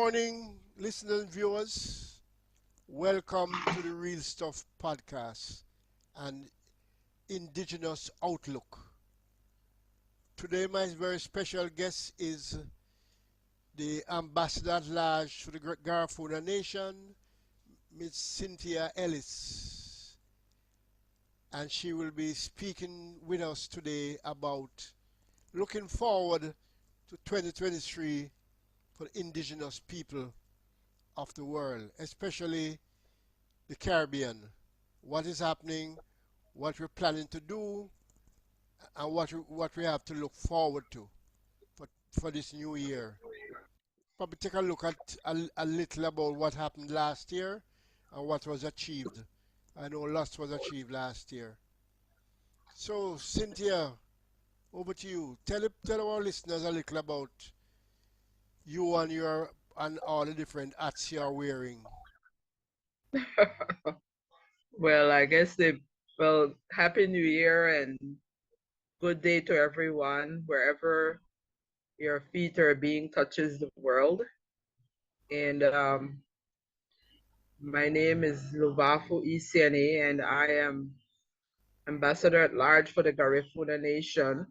morning, listeners and viewers. Welcome to the Real Stuff podcast and Indigenous Outlook. Today, my very special guest is the Ambassador at Large to the Garifuna Nation, Miss Cynthia Ellis. And she will be speaking with us today about looking forward to 2023 for indigenous people of the world, especially the Caribbean. What is happening, what we're planning to do, and what we have to look forward to for this new year. Probably take a look at a little about what happened last year and what was achieved. I know lots was achieved last year. So, Cynthia, over to you. Tell our listeners a little about you and your and all the different hats you are wearing. Well, I guess Happy New Year and good day to everyone, wherever your feet are being touches the world. And my name is Lubafu Isieni, and I am ambassador at large for the Garifuna Nation,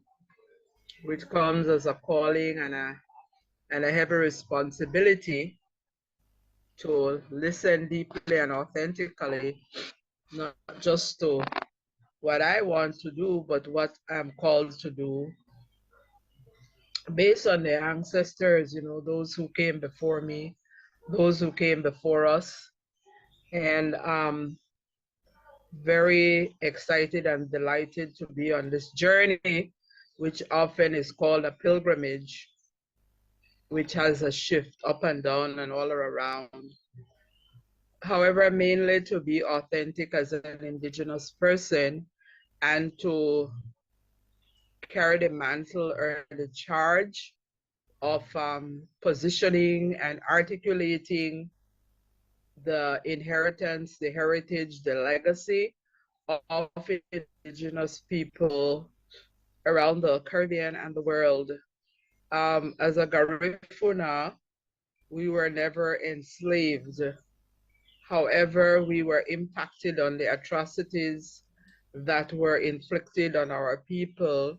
which comes as a calling and a heavy responsibility to listen deeply and authentically, not just to what I want to do, but what I'm called to do based on the ancestors, those who came before me, those who came before us. And very excited and delighted to be on this journey, which often is called a pilgrimage, which has a shift up and down and all around. However, mainly to be authentic as an Indigenous person and to carry the mantle or the charge of positioning and articulating the inheritance, the heritage, the legacy of Indigenous people around the Caribbean and the world. As a Garifuna, we were never enslaved. However, we were impacted on the atrocities that were inflicted on our people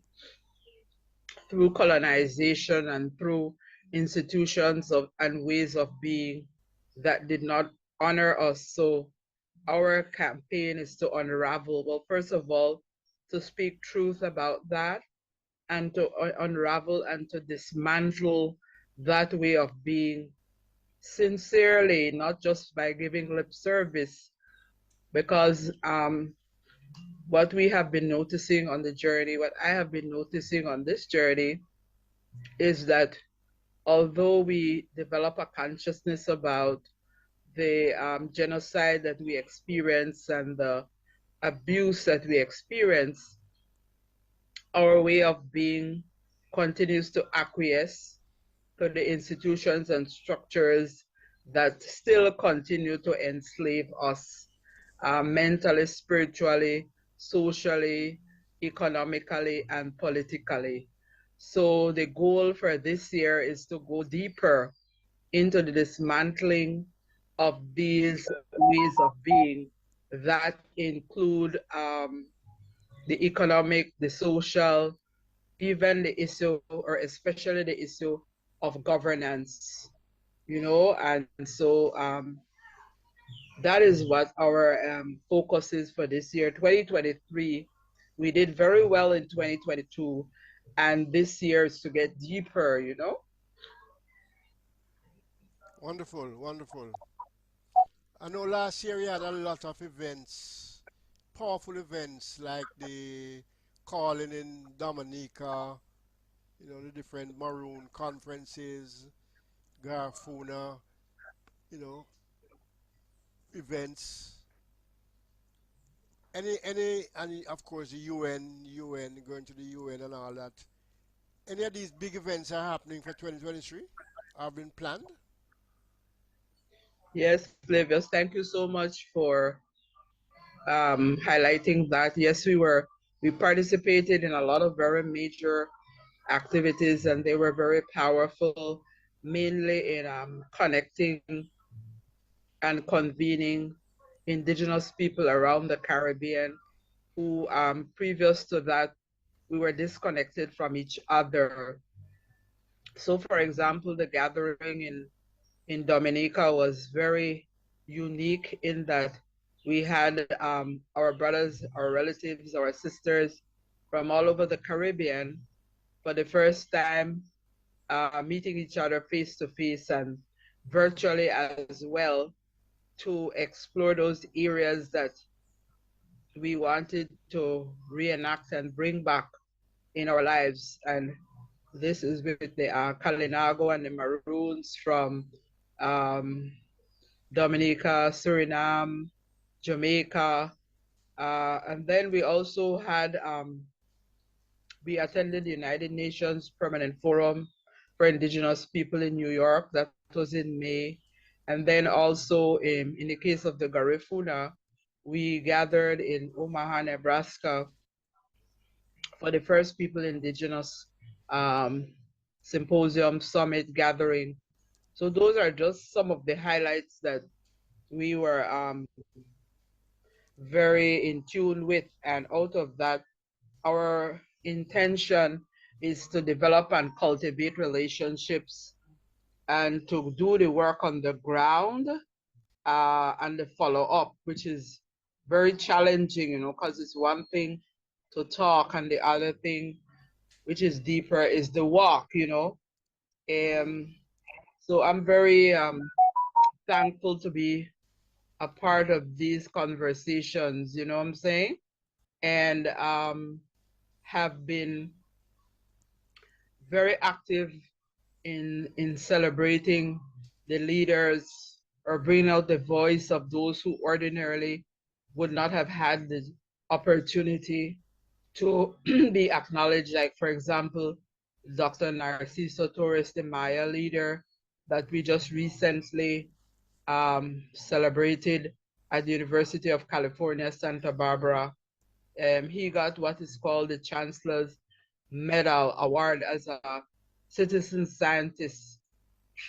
through colonization and through institutions and ways of being that did not honor us. So our campaign is to unravel, well, first of all, to speak truth about that and to unravel and to dismantle that way of being sincerely, not just by giving lip service, because what we have been noticing on the journey, what I have been noticing on this journey is that although we develop a consciousness about the genocide that we experience and the abuse that we experience, our way of being continues to acquiesce to the institutions and structures that still continue to enslave us mentally, spiritually, socially, economically, and politically. So the goal for this year is to go deeper into the dismantling of these ways of being that include the economic, the social, even the issue, or especially the issue of governance, and so that is what our focus is for this year, 2023. We did very well in 2022, and this year is to get deeper. Wonderful, wonderful. I know last year we had a lot of events, powerful events like the calling in Dominica, the different Maroon conferences, Garifuna, you know, events. And of course the UN, going to the UN and all that. Any of these big events are happening for 2023? Have been planned? Yes, Flavius, thank you so much for highlighting that. Yes, we participated in a lot of very major activities and they were very powerful. mainly in connecting and convening indigenous people around the Caribbean who previous to that we were disconnected from each other. So for example, the gathering in Dominica was very unique in that we had our brothers, our relatives, our sisters from all over the Caribbean for the first time meeting each other face to face and virtually as well to explore those areas that we wanted to reenact and bring back in our lives. And this is with the Kalinago and the Maroons from um, Dominica, Suriname, Jamaica. And then we also had, we attended the United Nations Permanent Forum for Indigenous People in New York. That was in May. And then also in the case of the Garifuna, we gathered in Omaha, Nebraska for the first People Indigenous um, Symposium Summit gathering. So those are just some of the highlights that we were very in tune with. And out of that, our intention is to develop and cultivate relationships and to do the work on the ground and the follow up, which is very challenging, you know, because it's one thing to talk and the other thing, which is deeper, is the walk, you know. Mm-hmm. Um, so I'm very thankful to be a part of these conversations, you know what I'm saying? And have been very active in celebrating the leaders or bringing out the voice of those who ordinarily would not have had the opportunity to be acknowledged. Like, for example, Dr. Narciso Torres, the Maya leader that we just recently celebrated at the University of California, Santa Barbara. He got what is called the Chancellor's Medal Award as a citizen scientist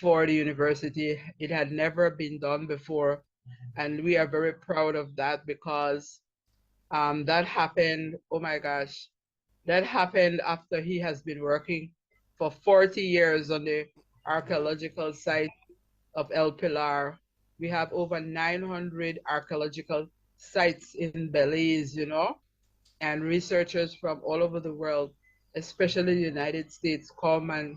for the university. It had never been done before, and we are very proud of that because that happened, oh my gosh, that happened after he has been working for 40 years on the Mm-hmm. archaeological site of El Pilar. We have over 900 archaeological sites in Belize, you know, and researchers from all over the world, especially the United States, come and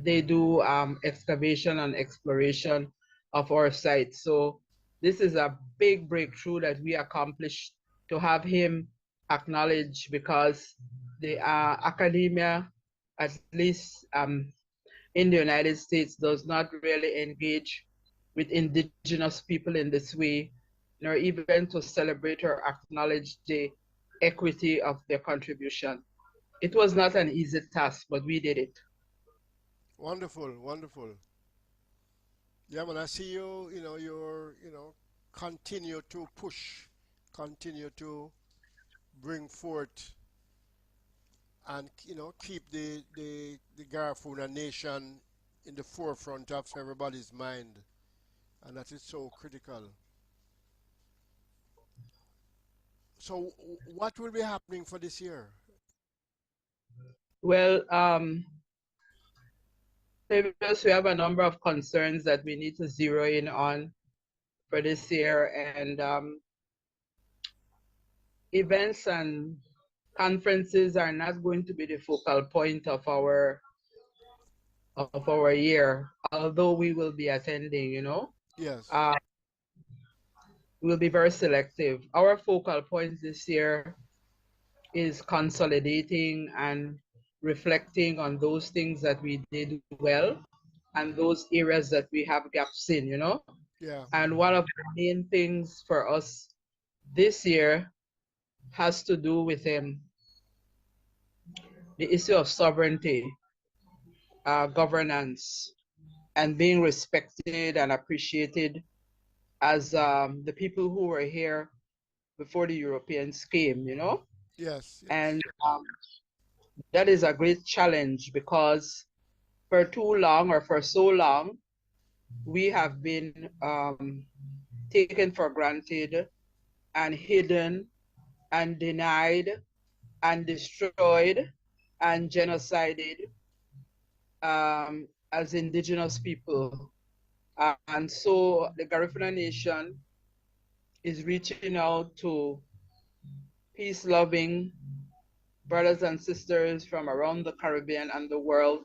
they do excavation and exploration of our site. So this is a big breakthrough that we accomplished to have him acknowledged because the academia, at least in the United States, does not really engage with indigenous people in this way, nor even to celebrate or acknowledge the equity of their contribution. It was not an easy task, but we did it. Wonderful, wonderful. Yeah, man, I see you, continue to push, continue to bring forth and, keep the Garifuna nation in the forefront of everybody's mind. And that is so critical. So, what will be happening for this year? Well, previous we have a number of concerns that we need to zero in on for this year, and events and conferences are not going to be the focal point of our year, although we will be attending, you know. Yes, Uh, we'll be very selective. Our focal point this year is consolidating and reflecting on those things that we did well and those areas that we have gaps in, you know. yeah, And one of the main things for us this year has to do with the issue of sovereignty, governance, and being respected and appreciated as the people who were here before the Europeans came, you know. yes, yes, And that is a great challenge because for too long or for so long, we have been taken for granted and hidden and denied and destroyed and genocided as indigenous people. And so the Garifuna Nation is reaching out to peace-loving brothers and sisters from around the Caribbean and the world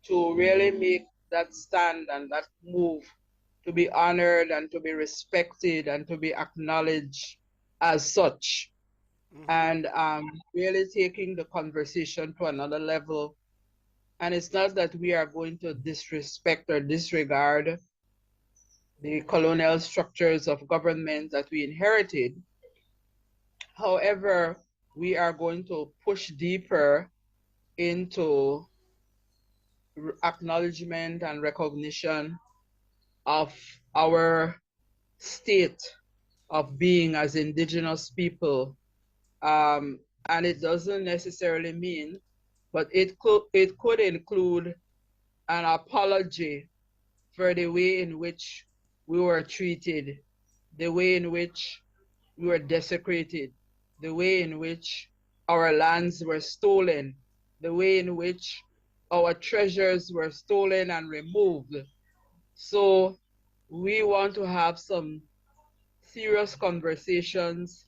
to really make that stand and that move to be honored and to be respected and to be acknowledged as such. And really taking the conversation to another level. And it's not that we are going to disrespect or disregard the colonial structures of government that we inherited. However, we are going to push deeper into acknowledgement and recognition of our state of being as indigenous people. And it doesn't necessarily mean, but it could include an apology for the way in which we were treated, the way in which we were desecrated, the way in which our lands were stolen, the way in which our treasures were stolen and removed. So we want to have some serious conversations.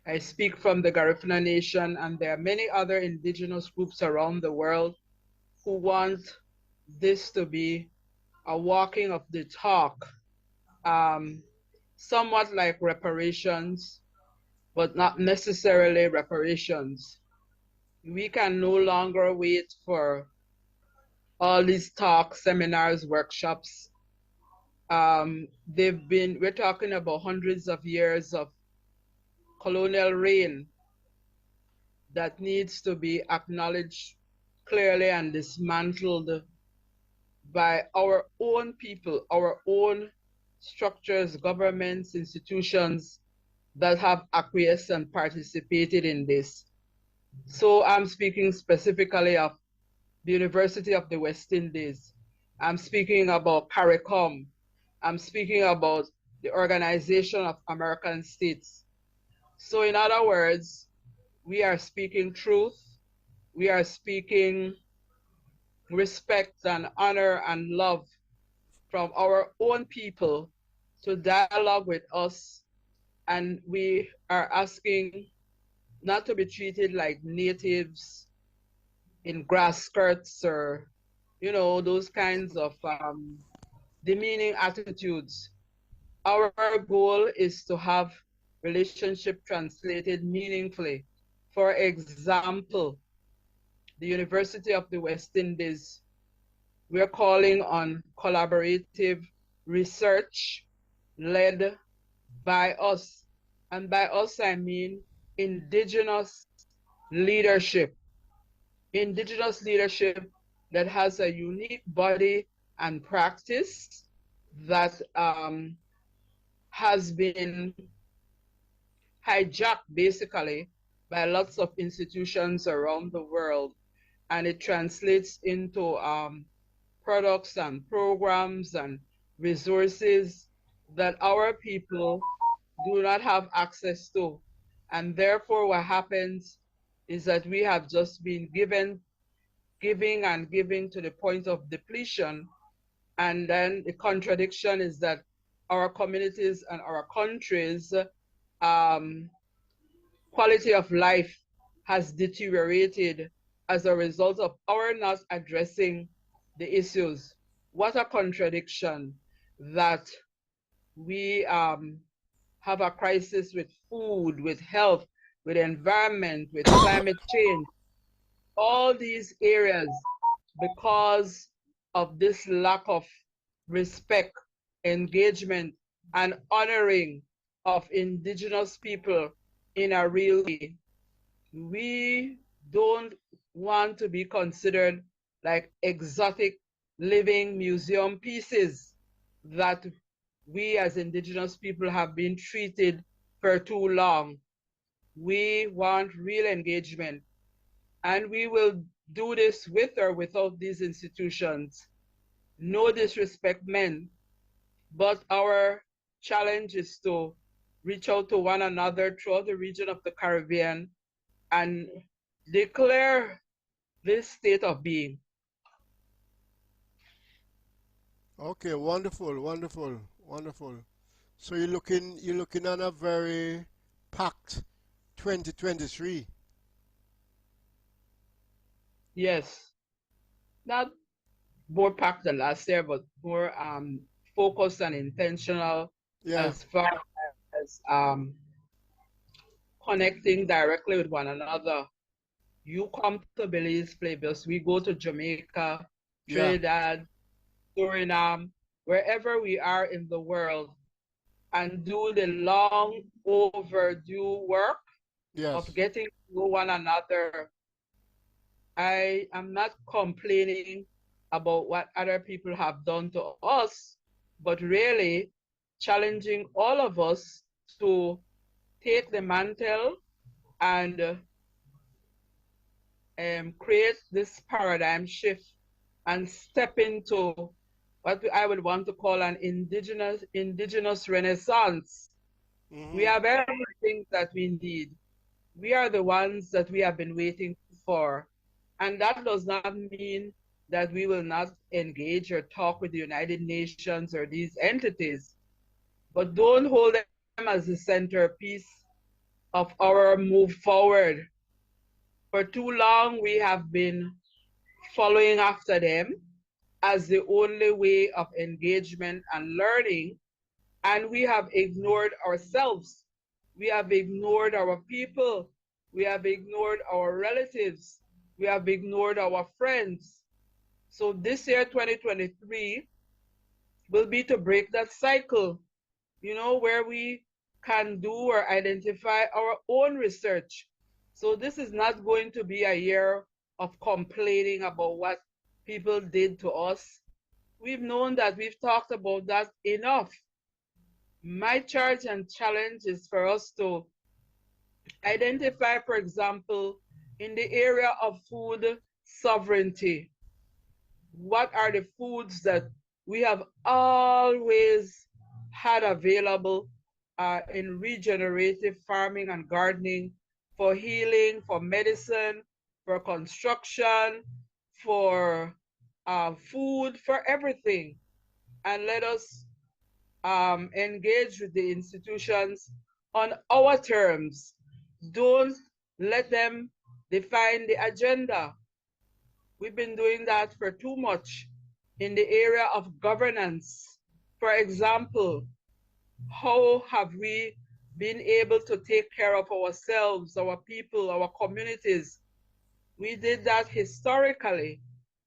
I speak from the Garifuna Nation, and there are many other indigenous groups around the world who want this to be a walking of the talk, somewhat like reparations, but not necessarily reparations. We can no longer wait for all these talks, seminars, workshops. We're talking about hundreds of years of colonial reign that needs to be acknowledged clearly and dismantled by our own people, our own structures, governments, institutions that have acquiesced and participated in this. So I'm speaking specifically of the University of the West Indies. I'm speaking about CARICOM. I'm speaking about the Organization of American States. So in other words, we are speaking truth. We are speaking respect and honor and love from our own people to dialogue with us. And we are asking not to be treated like natives in grass skirts or, you know, those kinds of demeaning attitudes. Our goal is to have relationship translated meaningfully. For example, the University of the West Indies, we're calling on collaborative research led by us. And by us, I mean indigenous leadership. Indigenous leadership that has a unique body and practice that has been hijacked basically by lots of institutions around the world. And it translates into products and programs and resources that our people do not have access to. And therefore, what happens is that we have just been giving and giving to the point of depletion. And then the contradiction is that our communities and our countries' quality of life has deteriorated as a result of our not addressing the issues. What a contradiction that we have a crisis with food, with health, with environment, with climate change, all these areas because of this lack of respect, engagement, and honoring of indigenous people in a real way. We don't want to be considered like exotic living museum pieces that we as indigenous people have been treated for too long. We want real engagement, and we will do this with or without these institutions. No disrespect meant, but our challenge is to reach out to one another throughout the region of the Caribbean and declare this state of being. Okay, wonderful, wonderful, wonderful. So you're looking at a very packed 2023. Yes, not more packed than last year, but more focused and intentional Yeah, as far as connecting directly with one another. You come to Belize, Flavius, we go to Jamaica, yeah, Trinidad, Suriname, wherever we are in the world, and do the long overdue work of yes. getting to know one another. I am not complaining about what other people have done to us, but really challenging all of us to take the mantle and create this paradigm shift and step into what I would want to call an indigenous renaissance. We Mm-hmm. have everything that we need. We are the ones that we have been waiting for. And that does not mean that we will not engage or talk with the United Nations or these entities, but don't hold them as the centerpiece of our move forward. For too long, we have been following after them as the only way of engagement and learning, and we have ignored ourselves. We have ignored our people. We have ignored our relatives. We have ignored our friends. So this year, 2023, will be to break that cycle, where we can do or identify our own research. So this is not going to be a year of complaining about what people did to us. We've known that, we've talked about that enough. My charge and challenge is for us to identify, for example, in the area of food sovereignty, what are the foods that we have always had available in regenerative farming and gardening for healing, for medicine, for construction, for food, for everything. And let us engage with the institutions on our terms. Don't let them define the agenda. We've been doing that for too much in the area of governance. For example, how have we been able to take care of ourselves, our people, our communities? We did that historically.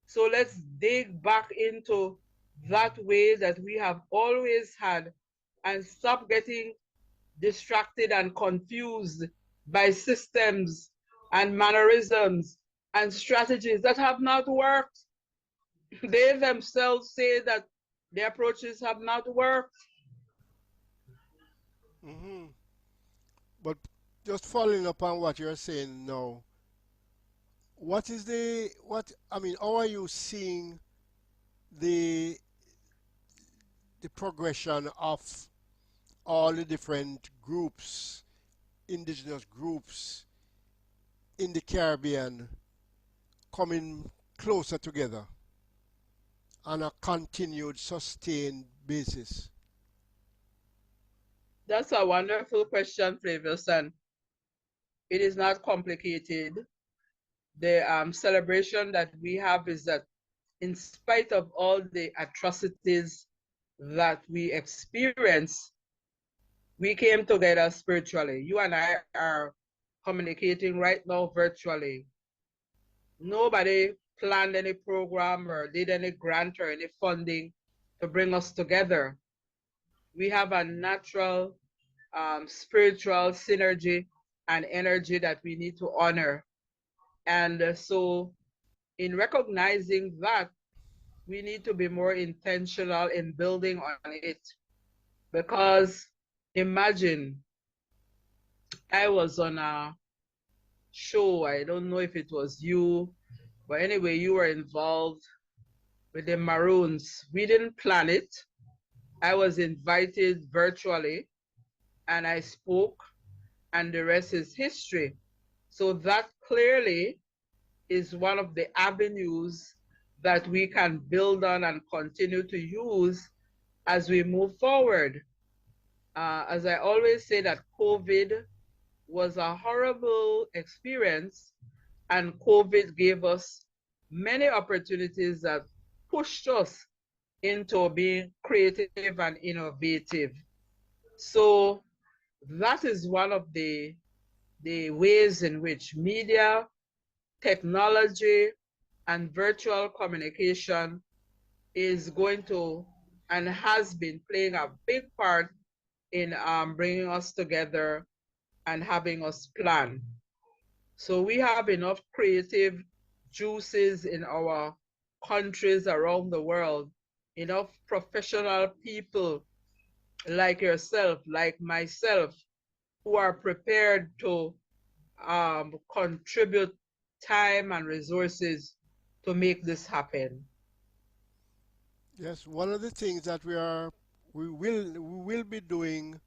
So let's dig back into that way that we have always had and stop getting distracted and confused by systems and mannerisms and strategies that have not worked. They themselves say that the approaches have not worked. Mm-hmm. But just following up on what you're saying now, how are you seeing the the progression of all the different groups, indigenous groups in the Caribbean coming closer together on a continued, sustained basis? That's a wonderful question, Flavius, and it is not complicated. The celebration that we have is that in spite of all the atrocities that we experience, we came together spiritually. You and I are communicating right now virtually. Nobody planned any program or did any grant or any funding to bring us together. We have a natural spiritual synergy and energy that we need to honor. And so, in recognizing that, we need to be more intentional in building on it. Because imagine, I was on a show, I don't know if it was you But anyway, you were involved with the Maroons. We didn't plan it. I was invited virtually and I spoke, and the rest is history. So that clearly is one of the avenues that we can build on and continue to use as we move forward. As I always say, that COVID was a horrible experience, and COVID gave us many opportunities that pushed us into being creative and innovative. So that is one of the ways in which media, technology, and virtual communication is going to and has been playing a big part in bringing us together and having us plan. So we have enough creative juices in our countries around the world, enough professional people like yourself, like myself, who are prepared to contribute time and resources to make this happen. Yes, one of the things that we will be doing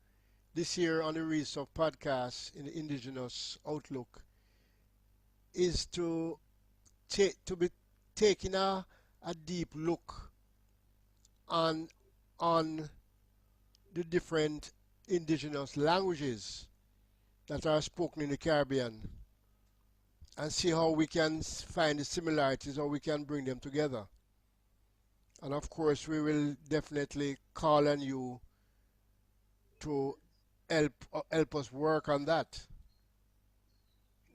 this year on the Reels of Podcast in the Indigenous Outlook is to be taking a deep look on on the different indigenous languages that are spoken in the Caribbean and see how we can find the similarities, how we can bring them together. And of course, we will definitely call on you to help us work on that.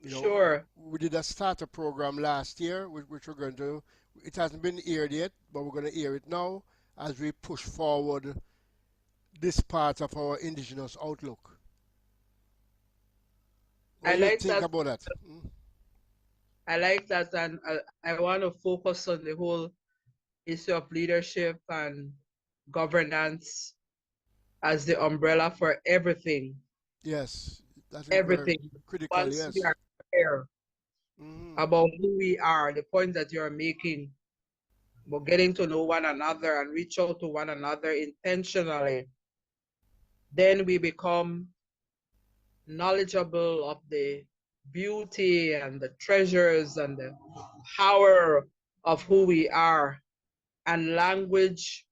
You know, Sure. we did a starter program last year, which we're going to. It hasn't been aired yet, but we're going to air it now as we push forward this part of our indigenous outlook. What I do you like think that. about that? Mm? I like that, and I want to focus on the whole issue of leadership and governance as the umbrella for everything. Yes, that is very Everything. critical. Once we Yes. are clear Hmm. about who we are, the point that you're making, about getting to know one another and reach out to one another intentionally, then we become knowledgeable of the beauty and the treasures and the power of who we are. And language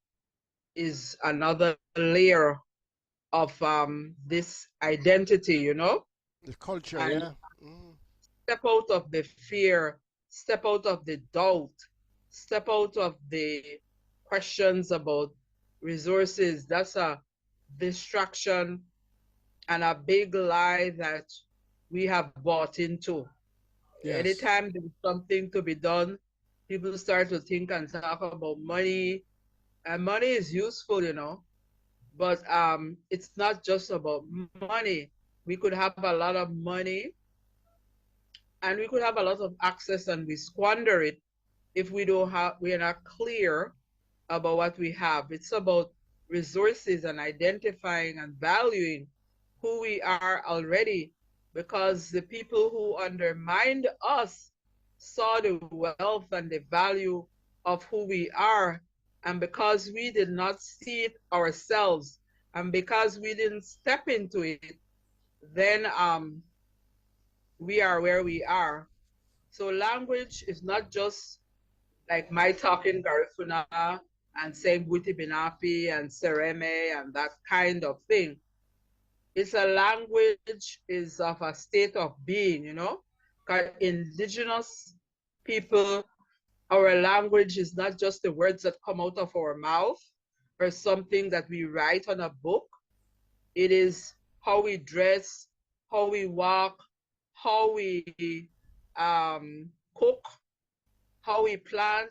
is another layer of this identity, you know? The culture, And yeah. Mm. step out of the fear, step out of the doubt, step out of the questions about resources. That's a distraction and a big lie that we have bought into. Yes. Anytime there's something to be done, people start to think and talk about money. And money is useful, you know, but it's not just about money. We could have a lot of money and we could have a lot of access and we squander it if we are not clear about what we have. It's about resources and identifying and valuing who we are already, because the people who undermined us saw the wealth and the value of who we are. And because we did not see it ourselves, and because we didn't step into it, then we are where we are. So language is not just like my talking Garifuna and saying Buti Binapi and Sereme and that kind of thing. It's a language is of a state of being, you know. Because indigenous people, our language is not just the words that come out of our mouth or something that we write on a book. It is how we dress, how we walk, how we cook, how we plant,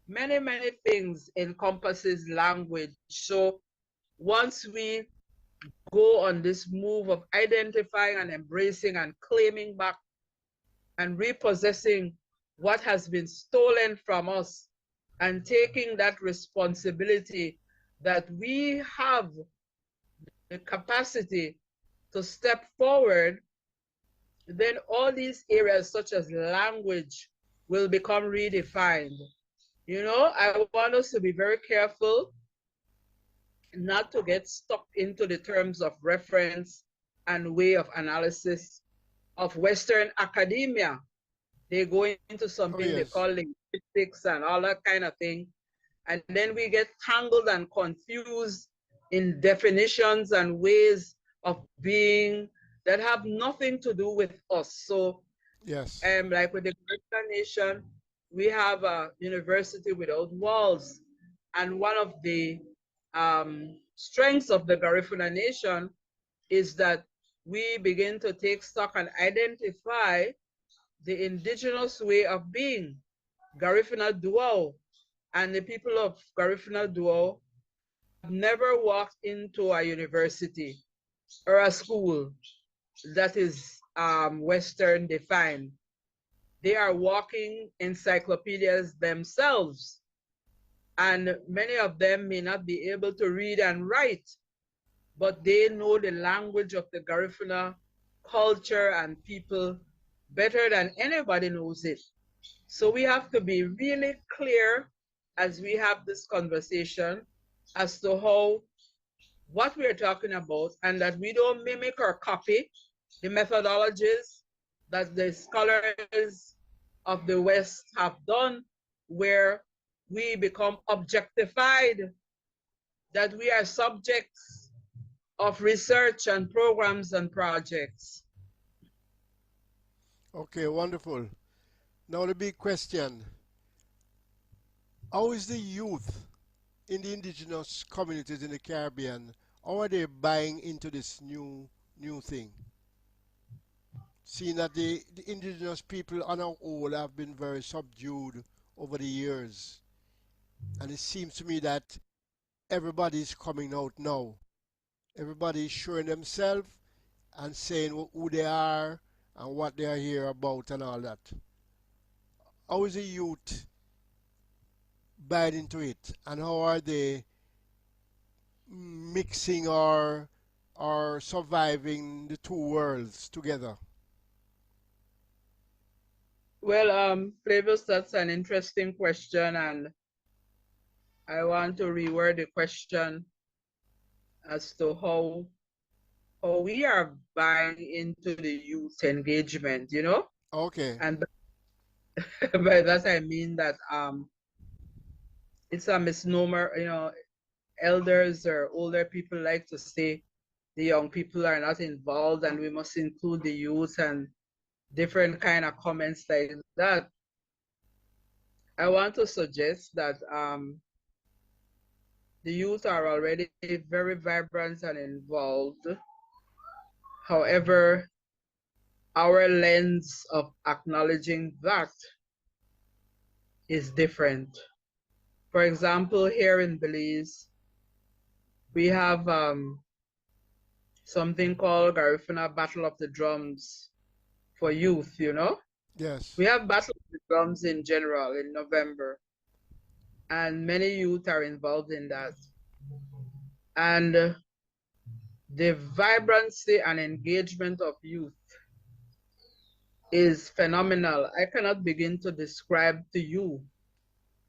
many things encompasses language. So once we go on this move of identifying and embracing and claiming back and repossessing what has been stolen from us and taking that responsibility that we have the capacity to step forward, then all these areas such as language will become redefined. You know, I want us to be very careful not to get stuck into the terms of reference and way of analysis of Western academia. They go into Oh, something they yes. call linguistics and all that kind of thing. And then we get tangled and confused in definitions and ways of being that have nothing to do with us. So, Yes. like with the Garifuna Nation, we have a university without walls. And one of the strengths of the Garifuna Nation is that we begin to take stock and identify the indigenous way of being, Garifuna Duo. And the people of Garifuna Duo have never walked into a university or a school that is Western defined. They are walking encyclopedias themselves. And many of them may not be able to read and write, but they know the language of the Garifuna culture and people better than anybody knows it. So we have to be really clear as we have this conversation as to how what we're talking about, and that we don't mimic or copy the methodologies that the scholars of the West have done, where we become objectified, that we are subjects of research and programs and projects. Okay, wonderful. Now the big question. How is the youth in the indigenous communities in the Caribbean, how are they buying into this new thing? Seeing that the indigenous people on our whole have been very subdued over the years. And it seems to me that everybody's coming out now. Everybody's showing themselves and saying who they are and what they are here about and all that. How is the youth buying into it, and how are they mixing or surviving the two worlds together? Well, Flavius, that's an interesting question, and I want to reword the question as to how we are buying into the youth engagement, you know? Okay. And by that I mean that it's a misnomer, you know, elders or older people like to say the young people are not involved and we must include the youth and different kind of comments like that. I want to suggest that the youth are already very vibrant and involved. However, our lens of acknowledging that is different. For example, here in Belize, we have something called Garifuna Battle of the Drums for youth, you know? Yes. We have Battle of the Drums in general in November, and many youth are involved in that. And the vibrancy and engagement of youth is phenomenal. I cannot begin to describe to you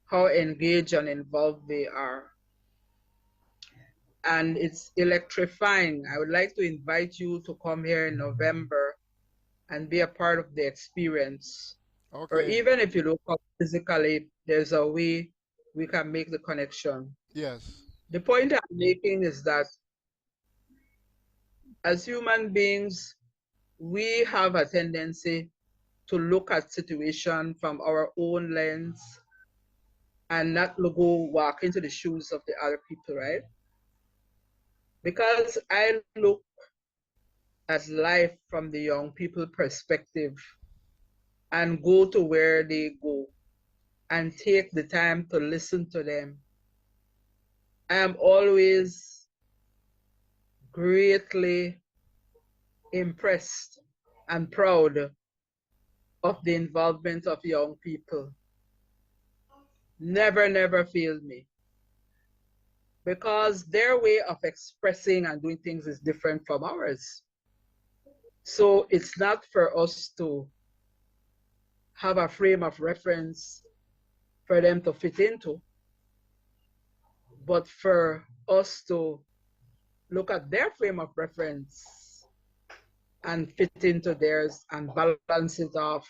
how engaged and involved they are. And it's electrifying. I would like to invite you to come here in November and be a part of the experience. Or Okay. even if you don't come physically, there's a way we can make the connection. Yes. The point I'm making is that as human beings, we have a tendency to look at situation from our own lens and not go walk into the shoes of the other people, right? Because I look at life from the young people perspective and go to where they go and take the time to listen to them. I am always greatly impressed and proud of the involvement of young people. Never, never failed me, because their way of expressing and doing things is different from ours. So it's not for us to have a frame of reference for them to fit into, but for us to look at their frame of reference and fit into theirs and balance it off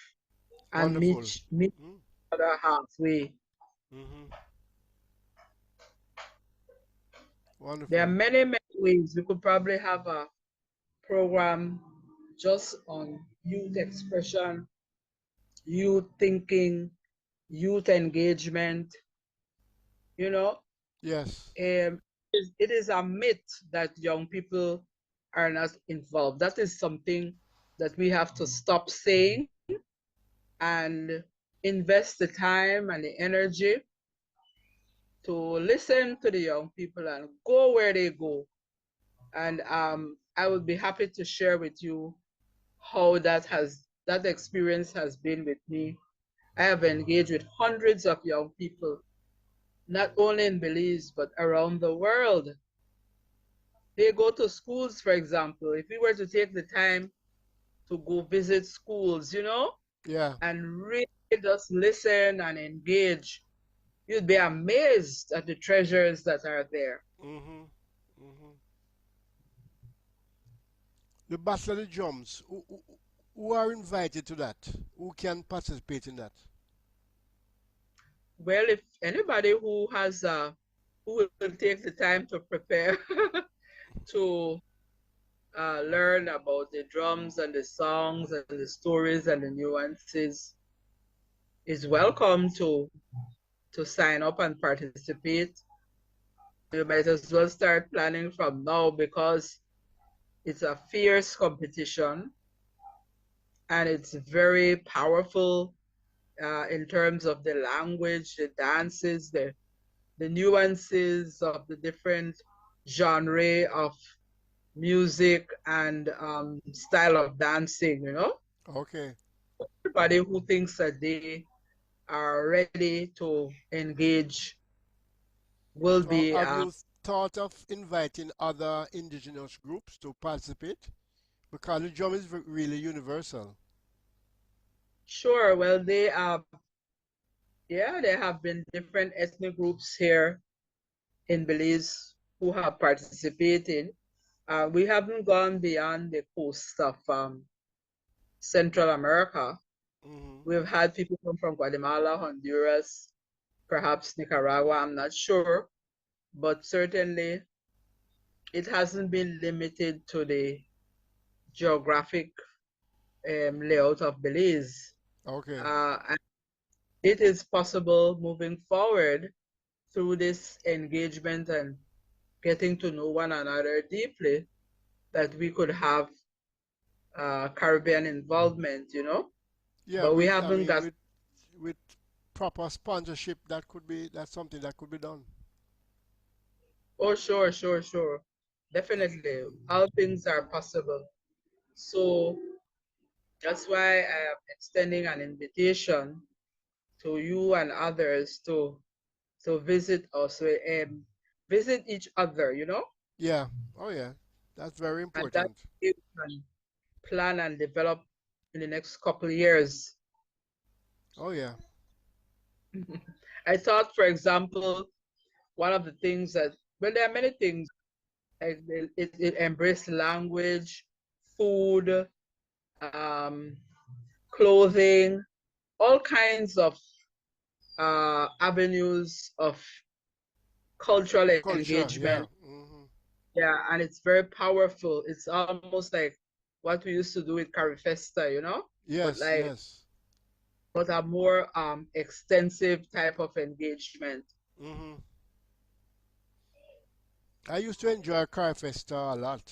and Wonderful. meet Mm, other halfway. mm-hmm. There are Wonderful. many, many ways. We could probably have a program just on youth expression, youth thinking, youth engagement. You know, Yes. it is a myth that young people are not involved. That is something that we have to stop saying and invest the time and the energy to listen to the young people and go where they go. And I would be happy to share with you how that experience has been with me. I have engaged with hundreds of young people, not only in Belize but around the world. They go to schools, for example. If we were to take the time to go visit schools, Yeah. and really just listen and engage, you'd be amazed at the treasures that are there. Mm-hmm. Mm-hmm. The Battle of the Drums. Who are invited to that? Who can participate in that? Well, if anybody who will take the time to prepare to learn about the drums and the songs and the stories and the nuances is welcome to sign up and participate. You might as well start planning from now because it's a fierce competition and it's very powerful in terms of the language, the dances, the nuances of the different genre of music and style of dancing. Okay. Everybody who thinks that they are ready to engage will So be have you thought of inviting other indigenous groups to participate? Because the drum is really universal. sure. Well, yeah, there have been different ethnic groups here in Belize who have participated. We haven't gone beyond the coast of Central America. Mm-hmm. We've had people come from Guatemala, Honduras, perhaps Nicaragua, I'm not sure, but certainly it hasn't been limited to the geographic layout of Belize. Okay. And it is possible moving forward through this engagement and getting to know one another deeply that we could have Caribbean involvement. Yeah, But we with I haven't mean got. with proper sponsorship that's something that could be done. Oh, sure, sure, sure. Definitely. All things are possible. So that's why I am extending an invitation to you and others to visit us, visit each other, Yeah. Oh yeah. That's very and that important. you can plan and develop in the next couple of years. Oh yeah. I thought, for example, one of the things that, well, there are many things. Like it embraces language, food, um, clothing, all kinds of avenues of cultural Culture, engagement. yeah. Mm-hmm. Yeah, and it's very powerful. It's almost like what we used to do with Carifesta, but Yes, like yes. but a more extensive type of engagement. Mm-hmm. I used to enjoy Car Festa a lot.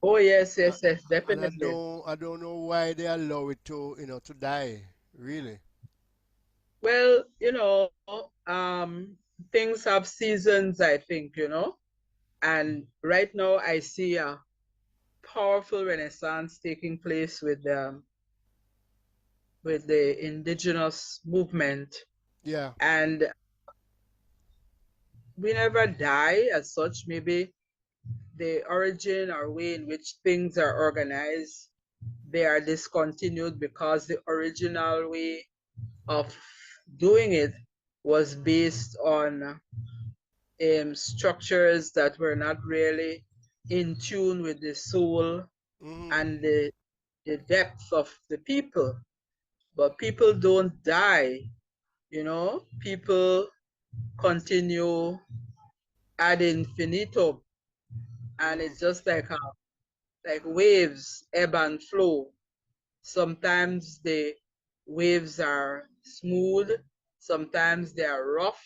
Oh yes, Uh, yes, yes, and definitely. I don't know why they allow it to, to die. Really. Well, things have seasons, I think. And right now I see a powerful renaissance taking place with the indigenous movement. Yeah. And we never die as such. Maybe the origin or way in which things are organized they are discontinued because the original way of doing it was based on structures that were not really in tune with the soul Mm-hmm. and the depth of the people. But people don't die, people continue ad infinitum, and Mm-hmm. it's just like waves ebb and flow. Sometimes the waves are smooth, sometimes they are rough,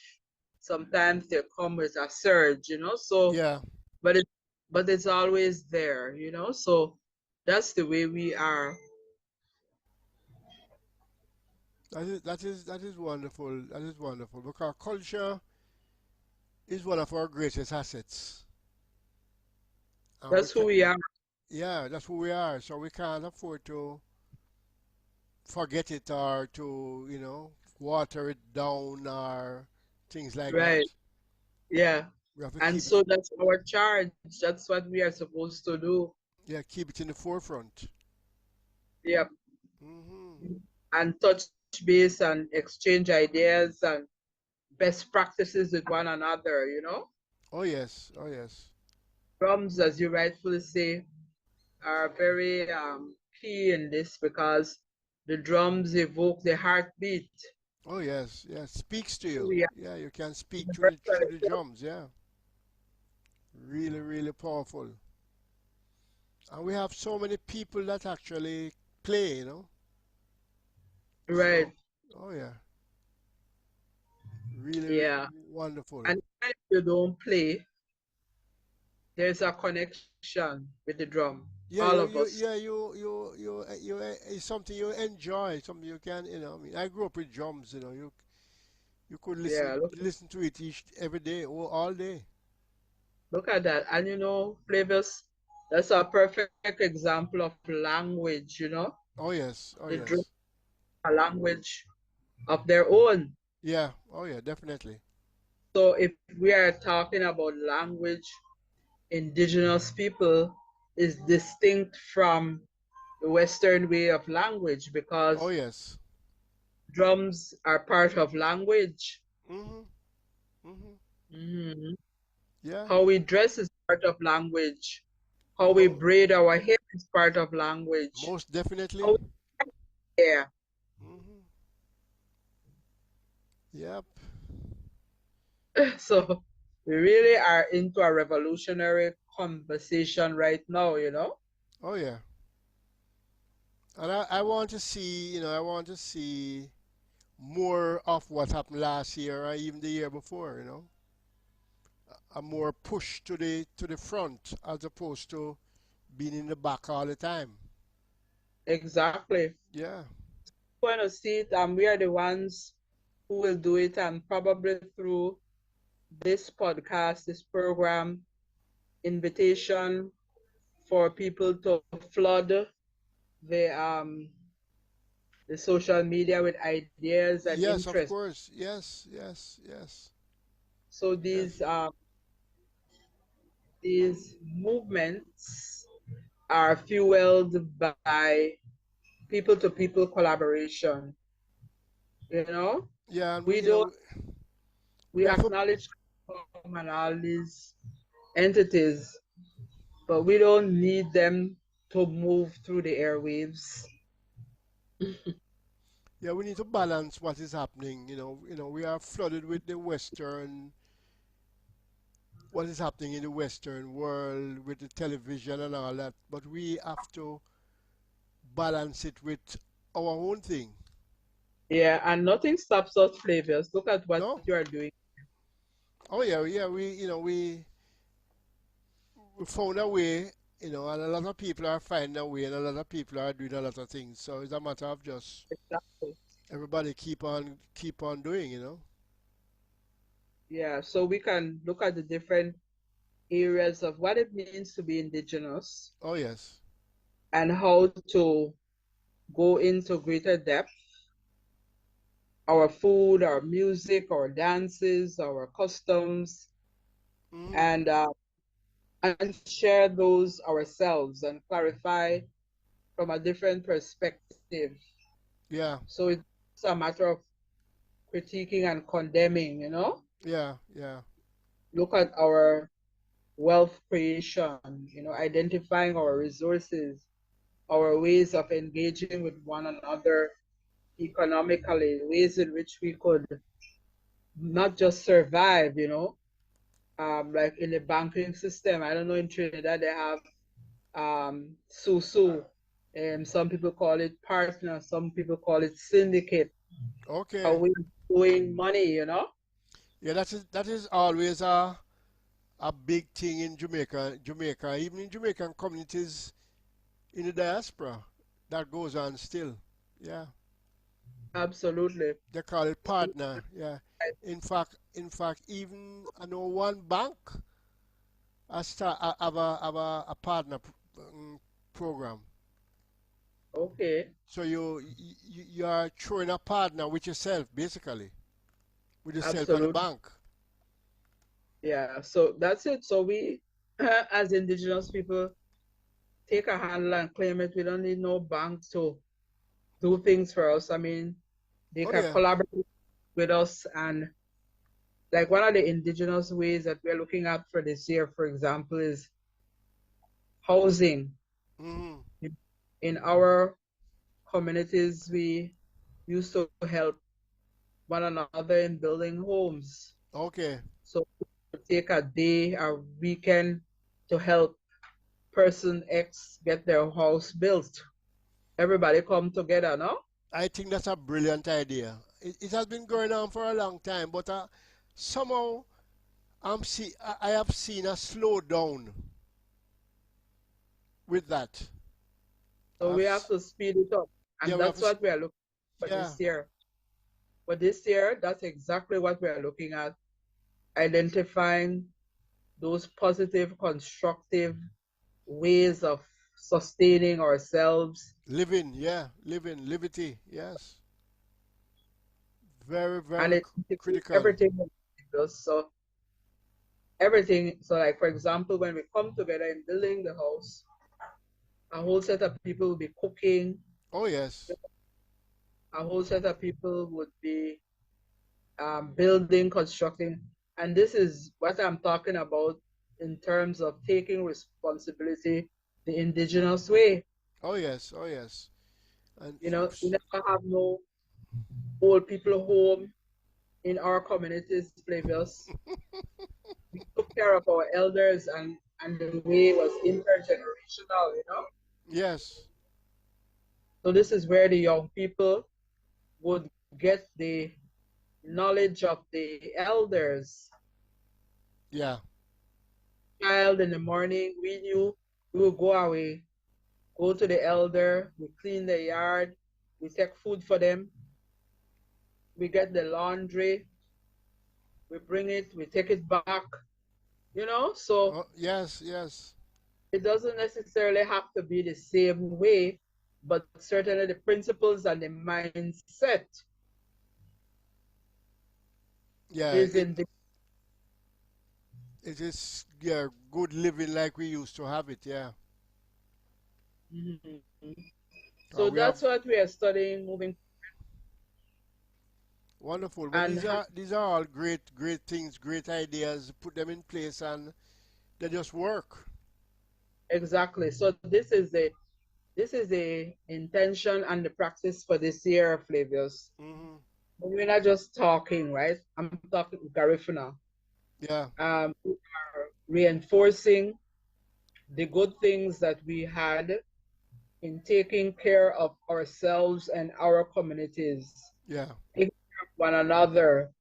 sometimes they come with a surge, so Yeah, but it but it's always there, so that's the way we are. that is wonderful. That is wonderful because culture is one of our greatest assets, and we That's can. who we are. Yeah, that's who we are. So we can't afford to forget it or to water it down or things like that. Right. Yeah. We have to And keep it. so that's our charge. That's what we are supposed to do. Yeah, keep it in the forefront. Yeah. Hmm. And touch base and exchange ideas and best practices with one another. Oh yes, oh yes, Drums, as you rightfully say, are very key in this because the drums evoke the heartbeat. oh yes, yes. Speaks to you. We are Yeah, you can speak through the universal. drums. Yeah, really, really powerful. And we have so many people that actually play. Right. So, oh yeah, really, Yeah. wonderful. And even if you don't play, there's a connection with the drum. All Yeah, of you, us. you, yeah, it's something you enjoy, something you can, I mean, I grew up with drums, you could Yeah. listen to it every day or all day. Look at that. And Flavius, that's a perfect example of language. Oh yes, oh The drum yes, a language of their own. yeah, oh yeah, definitely. So if we are talking about language, indigenous people is distinct from the Western way of language Oh because yes. drums are part of language. Mhm, mhm. Mhm. Yeah. How we dress is part of language. How we Mo- braid our hair is part of language. Most definitely. How we hair. Mhm. Yep. So we really are into a revolutionary conversation right now. Oh yeah. And I want to see, I want to see more of what happened last year or even the year before. A more push to the front as opposed to being in the back all the time. Exactly. Yeah. Going to see it, and we are the ones who will do it, and probably through this podcast, this program, invitation for people to flood the the social media with ideas and Yes, of interests. course. Yes, yes, yes, So yes. these movements are fueled by people to people collaboration. You know, Yeah, and we don't we we have to, acknowledge and all these entities, but we don't need them to move through the airwaves. yeah, we need to balance what is happening. We are flooded with what is happening in the Western world with the television and all that, but we have to balance it with our own thing. Yeah, and nothing stops us, Flavius. Look at what No? you are doing. Oh yeah, yeah. We found a way. And a lot of people are finding a way, and a lot of people are doing a lot of things. So it's a matter of just Exactly. everybody keep on doing. Yeah, so we can look at the different areas of what it means to be indigenous Oh yes. and how to go into greater depth. Our food, our music, our dances, our customs, Hmm. and share those ourselves and clarify from a different perspective. Yeah. So it's a matter of critiquing and condemning, Yeah. Yeah. look at our wealth creation, identifying our resources, our ways of engaging with one another economically, ways in which we could not just survive, like in the banking system. I don't know, in Trinidad they have SUSU, and some people call it partner, some people call it syndicate, a Okay. way of doing money. Yeah, that is always a big thing in Jamaica, even in Jamaican communities in the diaspora. That goes on still. Yeah. Absolutely. They call it partner. Yeah. In fact, even I know one bank have a partner program. Okay. So you are throwing a partner with yourself, basically, with yourself and the Absolutely. bank. Yeah. So that's it. So we, as Indigenous people, take a handle and claim it. We don't need no banks to do things for us. I mean, they Oh can yeah. collaborate with us. And like one of the indigenous ways that we're looking at for this year, for example, is housing. Hmm. In our communities, we used to help one another in building homes. Okay. So we take a day, a weekend to help person X get their house built. Everybody come together, no? I think that's a brilliant idea. It has been going on for a long time, but somehow I have seen a slowdown with that. So we have to speed it up. Yeah, And we have that's to. what we are looking for Yeah. this year. For this year, that's exactly what we are looking at, identifying those positive, constructive ways of sustaining ourselves. Living, yeah, living, liberty, yes. Very, And very it integrates critical. everything that it does. So everything, so like for example, when we come together in building the house, a whole set of people will be cooking, Oh, yes. a whole set of people would be building, constructing. And this is what I'm talking about in terms of taking responsibility the indigenous way. Oh, yes. Oh, yes. And We never have no old people home in our communities, Flavius. We took care of our elders, and the way was intergenerational. yes. So this is where the young people would get the knowledge of the elders. Yeah. Child in the morning, we knew we would go away, go to the elder, we clean the yard, we take food for them, we get the laundry, we bring it, we take it back. So Oh, yes, yes. it doesn't necessarily have to be the same way, but certainly the principles and the mindset Yeah, is in the. it is, yeah, good living like we used to have it, yeah. Mhm. So We have that's what we are studying moving wonderful, but and these are all great things, great ideas. Put them in place, and they just work. exactly. So this is the intention and the practice for this year, Flavius. Hmm. We're not just talking, right? I'm talking Garifuna. Yeah, We are reinforcing the good things that we had in taking care of ourselves and our communities, yeah, taking care of one another.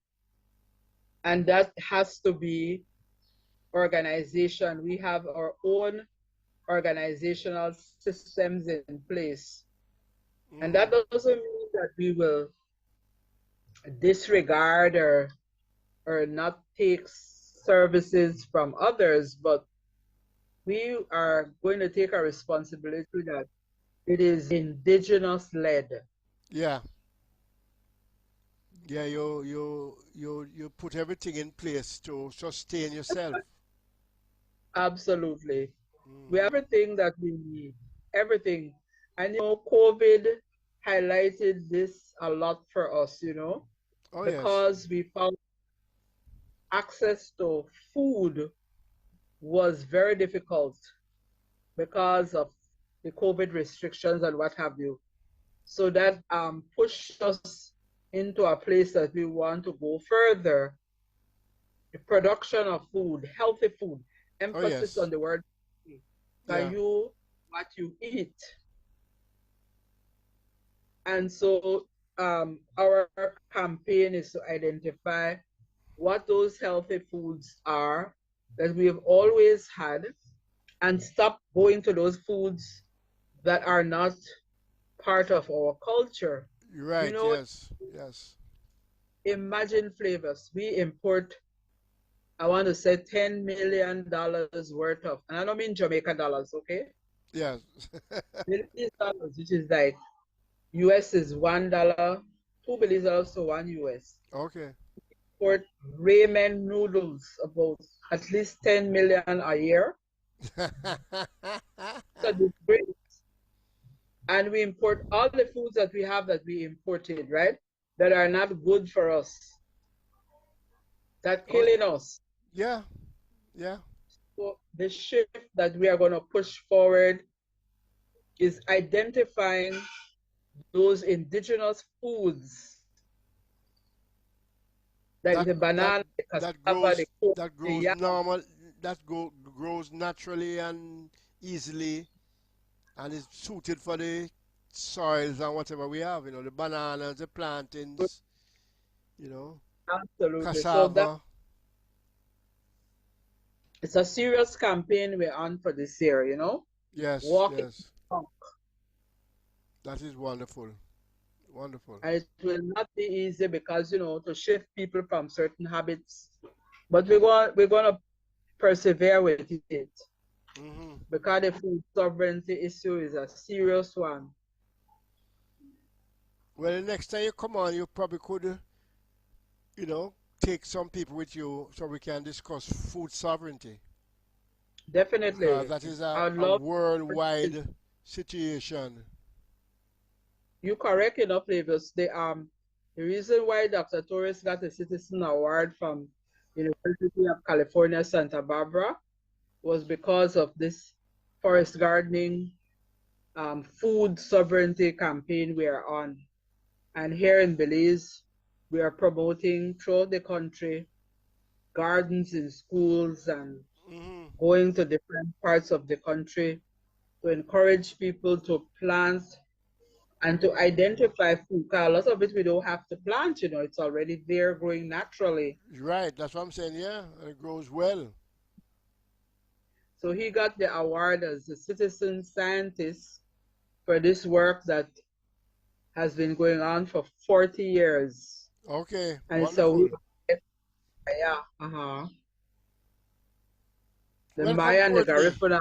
And that has to be organization. We have our own organizational systems in place. And that hmm, doesn't mean that we will disregard or not take services from others, but we are going to take a responsibility that it is indigenous led. yeah, yeah. You put everything in place to sustain yourself. Absolutely. We Hmm. have everything that we need, everything. And COVID highlighted this a lot for us, Oh yes. because we found access to food was very difficult because of the COVID restrictions and what have you. So that pushed us into a place that we want to go further. The production of food, healthy food, Oh emphasis yes. on the word by Yeah. you, what you eat. And so our campaign is to identify what those healthy foods are that we have always had and stop going to those foods that are not part of our culture. You're You right. know, Yes. Yes. imagine flavors. We import, I want to say $10 million worth of, and I don't mean Jamaica dollars, okay? Yes. Belize dollars, which is like US is $1, two Belize dollars to one US. Okay. For ramen noodles, about at least 10 million a year. So disgrace. And we import all the foods that we have that we imported, right? That are not good for us, that Oh killing us. yeah. Yeah. So the shift that we are going to push forward is identifying those indigenous foods, like That the that banana, the that cassava, the grows coconut, that the grows yam. normal. Grows naturally and easily, and is suited for the soils and whatever we have. The bananas, the plantains. You know, Absolutely. So that cassava. it's a serious campaign we're on for this year, Yes. walking Yes. strong. That is wonderful. Wonderful. And it will not be easy because, to shift people from certain habits. But we're going to persevere with it Hmm. because the food sovereignty issue is a serious one. Well, the next time you come on, you probably could, you know, take some people with you so we can discuss food sovereignty because Definitely. that is I would a love worldwide situation. you correct enough, Davis. The reason why Dr. Torres got a citizen award from University of California, Santa Barbara was because of this forest gardening food sovereignty campaign we are on. And here in Belize, we are promoting throughout the country gardens in schools and Hmm. going to different parts of the country to encourage people to plant and to identify food. Because a lot of it we don't have to plant, it's already there growing naturally. Right, that's what I'm saying. Yeah, and it grows well. So he got the award as a citizen scientist for this work that has been going on for 40 years. Okay, And so, wonderful. yeah, uh-huh. The Welcome, Maya and the Courtney. Garifuna.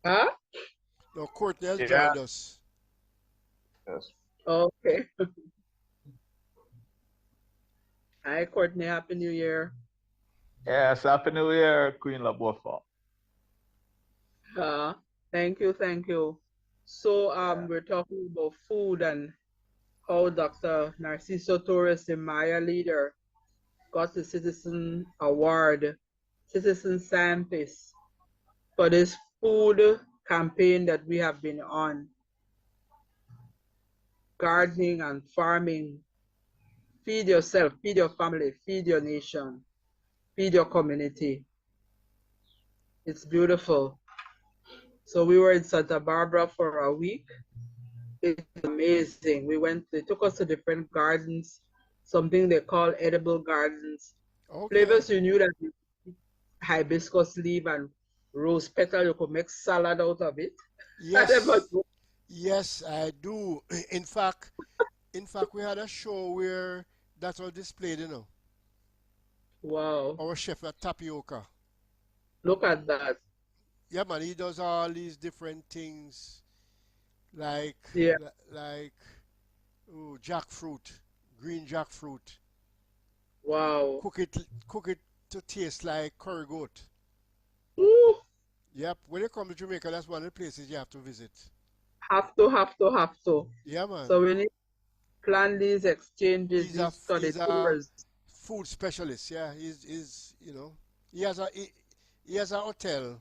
Huh? No, Courtney has Yeah. joined us. Yes. Okay. Hi, Courtney. Happy New Year. Yes. Happy New Year, Queen Labofa. Uh, thank you, thank you. So Yeah. we're talking about food and how Dr. Narciso Torres, the Maya leader, got the Citizen Award, Citizen Scientist, for this food campaign that we have been on. Gardening and farming. Feed yourself, feed your family, feed your nation, feed your community. It's beautiful. So we were in Santa Barbara for a week. It's amazing. They took us to different gardens, something they call edible gardens. Okay. Flavors you knew that hibiscus leaf and rose petal, you could make salad out of it. I never Yes, knew. yes, I do. In fact, we had a show where that was displayed. Wow. Our chef at Tapioca. Look at that. Yeah, man, he does all these different things like Yeah. like jackfruit, green jackfruit. Wow. Cook it, cook it to taste like curry goat. Ooh, Yep. When you come to Jamaica, that's one of the places you have to visit. Have to. Yeah, man. So we need to plan these exchanges, He's a these study he's a tours. food specialist. Yeah, he's he has he has a hotel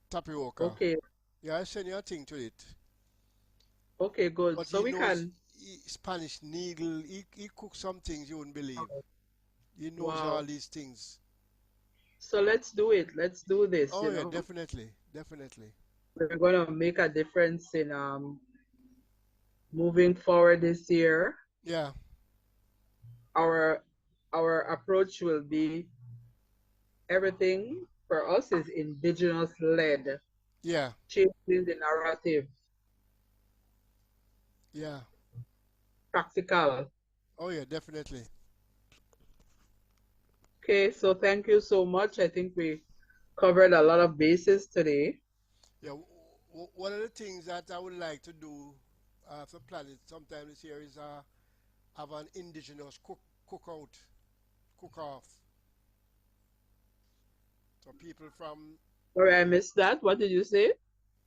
tapioca. Okay, Yeah, I send you a thing to it. okay, good. But So he we knows can, Spanish needle. He cooks some things you wouldn't believe. He knows all wow. these things. So let's do it. Let's do this, Oh you yeah, know. definitely, definitely. We're gonna make a difference in moving forward this year. Yeah, Our our approach will be everything for us is indigenous led, yeah, changing the narrative, yeah. practical. Oh yeah, definitely. Okay, so thank you so much. I think we covered a lot of bases today. Yeah, one of the things that I would like to do for Planet sometime this year is have an indigenous cookout, cook off. So people from Sorry, I missed that. What did you say?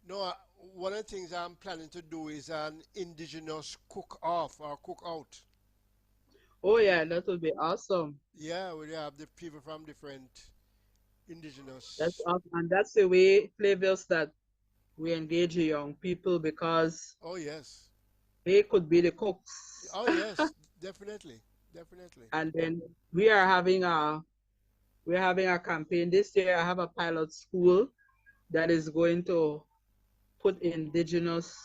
no, one of the things I'm planning to do is an indigenous cook off or cook out. Oh yeah, that would be awesome. Yeah, we have the people from different That's indigenous. awesome. And that's the way flavors that we engage young people because Oh yes, they could be the cooks. oh yes, definitely, definitely. And then we are having a we're having a campaign this year. I have a pilot school that is going to put indigenous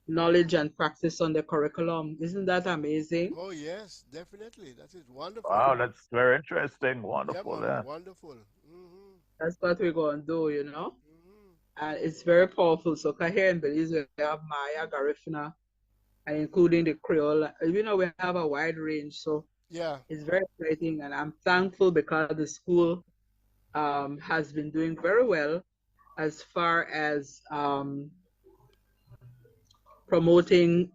knowledge and practice on the curriculum. Isn't that amazing? Oh yes, definitely. That is wonderful. Wow, that's very interesting. Yeah, Wonderful. man, Yeah. wonderful. Mhm, That's what we're going to do, you know? mhm. And it's very powerful. So here in Belize, we have Maya, Garifuna, and including the Creole. You know, we have a wide range. So Yeah. it's very exciting. And I'm thankful because the school has been doing very well as far as promoting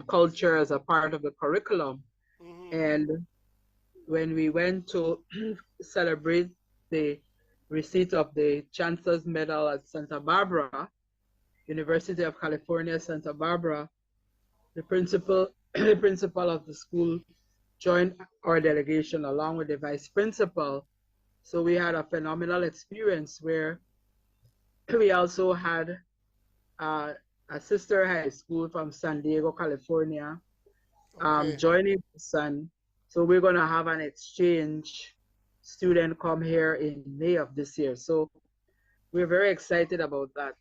culture as a part of the curriculum. Mhm. And when we went to celebrate the receipt of the Chancellor's Medal at Santa Barbara, University of California, Santa Barbara, the principal, the principal of the school joined our delegation along with the vice principal. So we had a phenomenal experience where we also had uh, a sister high school from San Diego, California, Okay. joining us. And so we're going to have an exchange student come here in May of this year. So we're very excited about that.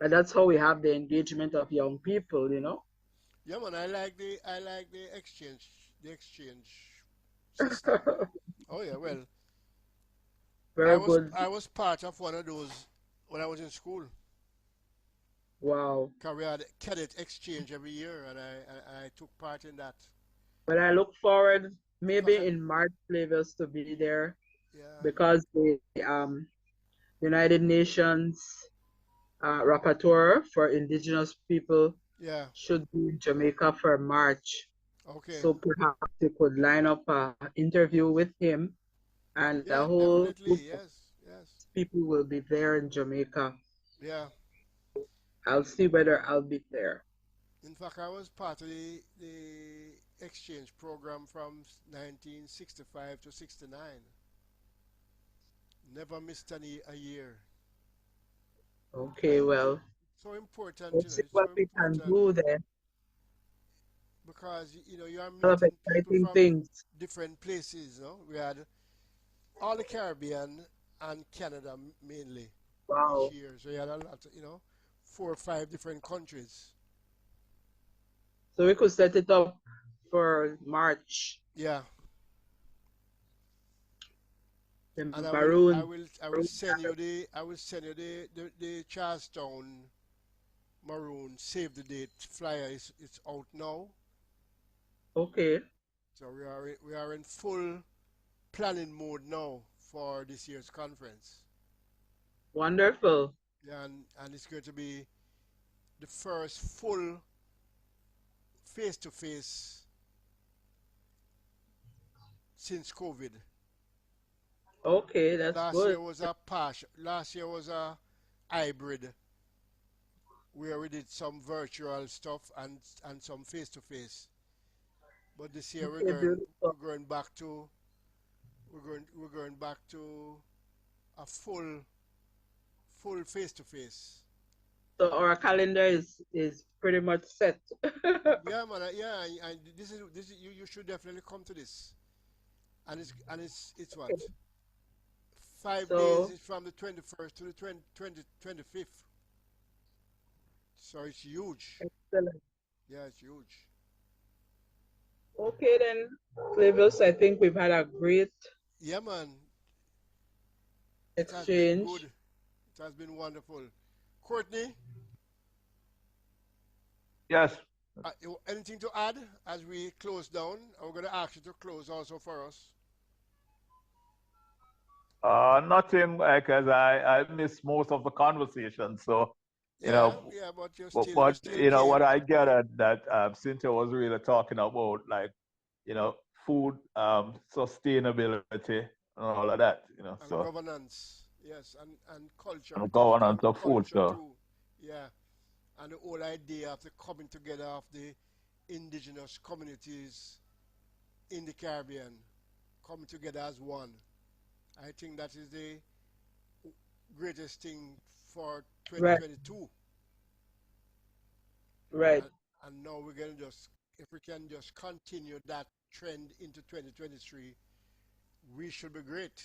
And that's how we have the engagement of young people, you know. Yeah, man. I like the exchange system. Oh yeah. Well, Very good. I was part of one of those when I was in school. Wow. 'Cause we had cadet exchange every year, and I took part in that. But I look forward In fact, maybe in March flavors to be there yeah, because the United Nations rapporteur for Indigenous people yeah. should be in Jamaica for March. Okay. So perhaps you could line up an interview with him, and the Yeah, whole definitely. group of Yes, yes. people will be there in Jamaica. Yeah. I'll see whether I'll be there. In fact, I was part of the exchange program from 1965 to 69. Never missed a year. Okay, And well, so important, let's see it's what so we can important do then. because you are A lot of meeting people exciting from things. different places. We had all the Caribbean and Canada mainly each Wow. year. So you had a lot, 4 or 5 different countries. So we could set it up for March. Yeah, The and maroon. I will send you the Charlestown Maroon save the date flyer. It's out now. Okay. So we are in full planning mode now for this year's conference. Wonderful. Yeah, and it's going to be the first full face-to-face since COVID. Okay, that's Last good. year was a partial. Last year was a hybrid. where we did some virtual stuff and some face to face. But this year Okay, beautiful. we're going back to we're going back to a full face to face. So our calendar is pretty much set. Yeah, man. Yeah, and this is you should definitely come to this. And it's what, 5 days So is from the 21st to the 25th. So it's huge. excellent. Yeah, it's huge. Okay then, Flavius, I think we've had a great Yeah, man. It has been good. exchange. It has been wonderful. Courtney, Yes. anything to add as we close down? I'm going to ask you to close also for us. Nothing, because I missed most of the conversation. So, you Yeah, know, yeah, but you but still you know what came. I gathered that Cynthia was really talking about, like, you know, food sustainability and all of that. You know, And so governance, yes, and culture, and governance of food. culture So too. Yeah, and the whole idea of the coming together of the indigenous communities in the Caribbean, coming together as one. I think that is the greatest thing for Right, 2022. right. And, and now we're going to just, if we can just continue that trend into 2023, we should be great.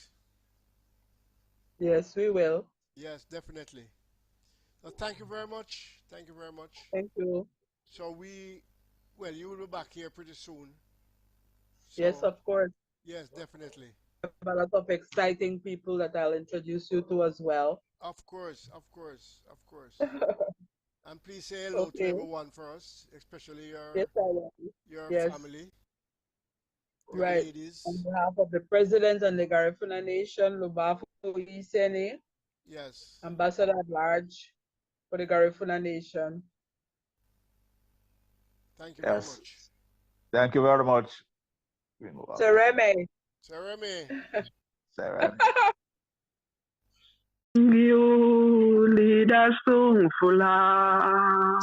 Yes, we will. Yes, definitely. So thank you very much. Thank you very much. Thank you. So well, you will be back here pretty soon. Yes, So of course. yes, definitely. We have a lot of exciting people that I'll introduce you to as well. Of course, of course, of course. And please say hello to Okay. everyone for us, especially Yes, I will. your Yes, family, your right. On ladies. behalf of the President and the Garifuna Nation, Lubafu Isieni, Yes. Ambassador at Large for the Garifuna Nation. Thank you very yes, much. thank you very much. Sereme. Remy, Sarah. You lead us to fula.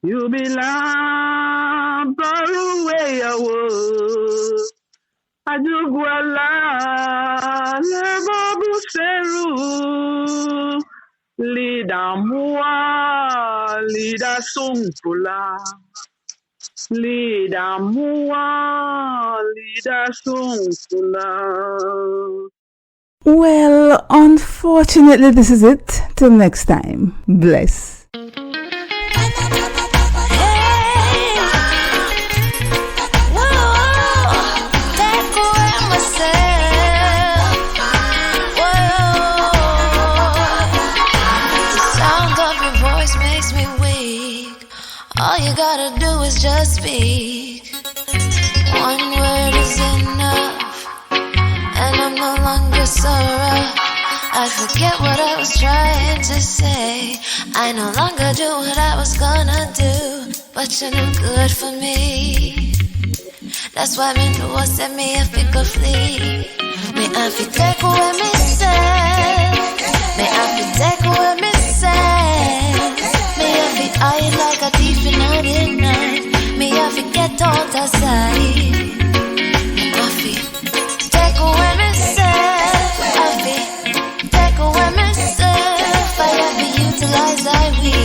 You belong far away away. Ajugwala lebobu seru. Lead us to fula. Lead us to fula. Well, unfortunately, this is it. Till next time. Bless. All you gotta do is just speak. One word is enough, and I'm no longer sorrow. I forget what I was trying to say. I no longer do what I was gonna do, but you're no good for me. That's why me know what set me if it could flee. Me have to take away me say. Me have to take away me say. Me have to hide like a thief in the night. Me have to get out of sight. Me have to take away myself. I have to take away myself. I have to utilize I will.